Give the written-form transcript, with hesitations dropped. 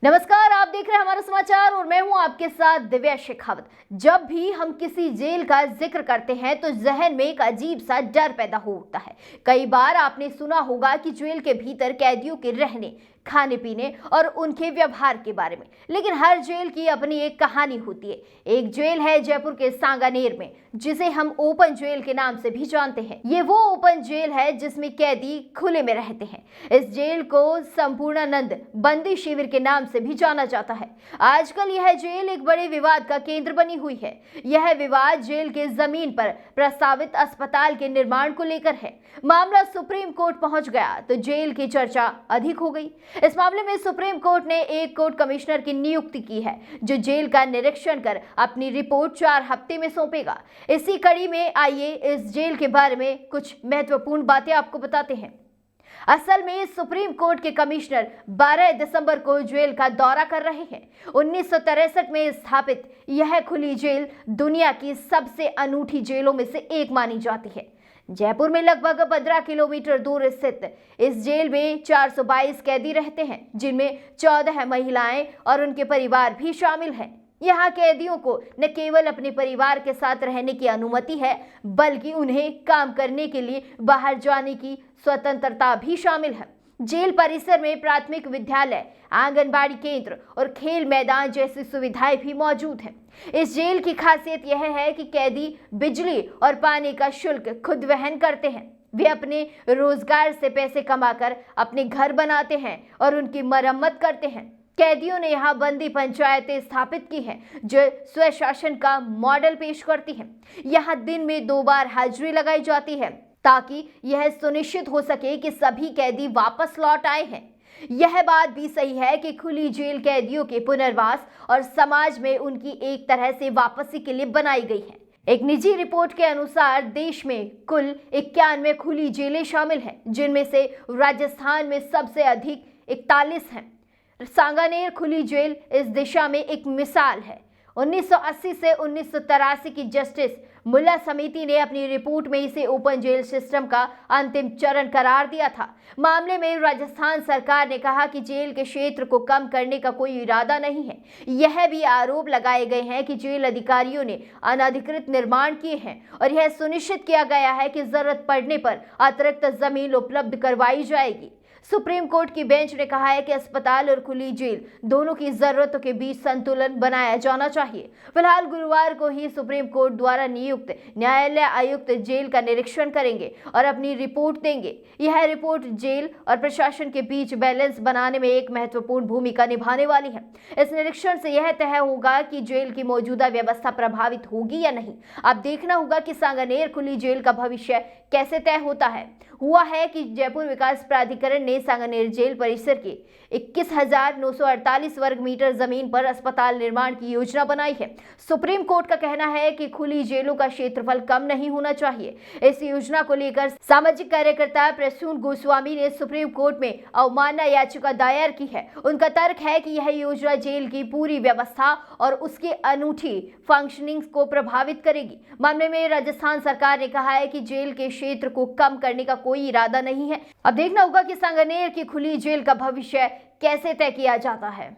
नमस्कार, आप देख रहे हैं हमारा समाचार और मैं हूं आपके साथ दिव्या शेखावत। जब भी हम किसी जेल का जिक्र करते हैं तो जहन में एक अजीब सा डर पैदा होता है। कई बार आपने सुना होगा कि जेल के भीतर कैदियों के रहने, खाने पीने और उनके व्यवहार के बारे में, लेकिन हर जेल की अपनी एक कहानी होती है। एक जेल है जयपुर के सांगानेर में, जिसे हम ओपन जेल के नाम से भी जानते हैं। ये वो ओपन जेल है जिसमें कैदी खुले में रहते हैं। इस जेल को संपूर्णानंद बंदी शिविर के नाम से भी जाना जाता है। आजकल यह जेल एक बड़े विवाद का केंद्र बनी हुई है। यह विवाद जेल के जमीन पर प्रस्तावित अस्पताल के निर्माण को लेकर है। मामला सुप्रीम कोर्ट पहुंच गया तो जेल की चर्चा अधिक हो गई। इस मामले में सुप्रीम कोर्ट ने एक कोर्ट कमिश्नर की नियुक्ति की है, जो जेल का निरीक्षण कर अपनी रिपोर्ट 4 हफ्ते में सौंपेगा। इसी कड़ी में आइए इस जेल के बारे में कुछ महत्वपूर्ण बातें आपको बताते हैं। असल में सुप्रीम कोर्ट के कमिश्नर 12 दिसंबर को जेल का दौरा कर रहे हैं। 1963 में स्थापित यह खुली जेल दुनिया की सबसे अनूठी जेलों में से एक मानी जाती है। जयपुर में लगभग 15 किलोमीटर दूर स्थित इस जेल में 422 कैदी रहते हैं, जिनमें 14 महिलाएं और उनके परिवार भी शामिल हैं। यहाँ कैदियों को न केवल अपने परिवार के साथ रहने की अनुमति है, बल्कि उन्हें काम करने के लिए बाहर जाने की स्वतंत्रता भी शामिल है। जेल परिसर में प्राथमिक विद्यालय, आंगनबाड़ी केंद्र और खेल मैदान जैसी सुविधाएं भी मौजूद हैं। इस जेल की खासियत यह है कि कैदी बिजली और पानी का शुल्क खुद वहन करते हैं। वे अपने रोजगार से पैसे कमाकर अपने घर बनाते हैं और उनकी मरम्मत करते हैं। कैदियों ने यहाँ बंदी पंचायतें स्थापित की हैं, जो स्वशासन का मॉडल पेश करती हैं। यहाँ दिन में 2 बार हाजिरी लगाई जाती है, ताकि यह सुनिश्चित हो सके कि सभी कैदी वापस लौट आए हैं। यह बात भी सही है कि खुली जेल कैदियों के पुनर्वास और समाज में उनकी एक तरह से वापसी के लिए बनाई गई है। एक निजी रिपोर्ट के अनुसार देश में कुल 91 खुली जेलें शामिल हैं, जिनमें से राजस्थान में सबसे अधिक 41 हैं। सांगानेर खुली जेल इस दिशा में एक मिसाल है। 1980 से 1983 की जस्टिस मुल्ला समिति ने अपनी रिपोर्ट में इसे ओपन जेल सिस्टम का अंतिम चरण करार दिया था। मामले में राजस्थान सरकार ने कहा कि जेल के क्षेत्र को कम करने का कोई इरादा नहीं है। यह भी आरोप लगाए गए हैं कि जेल अधिकारियों ने अनधिकृत निर्माण किए हैं और यह सुनिश्चित किया गया है कि जरूरत पड़ने पर अतिरिक्त जमीन उपलब्ध करवाई जाएगी। सुप्रीम कोर्ट की बेंच ने कहा है कि अस्पताल और खुली जेल दोनों की जरूरतों के बीच संतुलन बनाया जाना चाहिए। फिलहाल गुरुवार को ही सुप्रीम कोर्ट द्वारा नियुक्त न्यायालय आयुक्त जेल का निरीक्षण करेंगे और अपनी रिपोर्ट देंगे। यह रिपोर्ट जेल और प्रशासन के बीच बैलेंस बनाने में एक महत्वपूर्ण भूमिका निभाने वाली है। इस निरीक्षण से यह तय होगा कि जेल की मौजूदा व्यवस्था प्रभावित होगी या नहीं। अब देखना होगा कि सांगानेर खुली जेल का भविष्य कैसे तय होता है। हुआ है कि जयपुर विकास प्राधिकरण ने सांगानेर जेल परिसर के 21,948 वर्ग मीटर जमीन पर अस्पताल निर्माण की योजना बनाई है। सुप्रीम कोर्ट का कहना है कि खुली जेलों का क्षेत्रफल कम नहीं होना चाहिए। इस योजना को लेकर सामाजिक कार्यकर्ता प्रसून गोस्वामी ने सुप्रीम कोर्ट में अवमानना याचिका दायर की है। उनका तर्क है कि यह योजना जेल की पूरी व्यवस्था और उसकी अनूठी फंक्शनिंग को प्रभावित करेगी। मामले में राजस्थान सरकार ने कहा है कि जेल के क्षेत्र को कम करने का कोई इरादा नहीं है। अब देखना होगा कि सांगानेर की खुली जेल का भविष्य कैसे तय किया जाता है।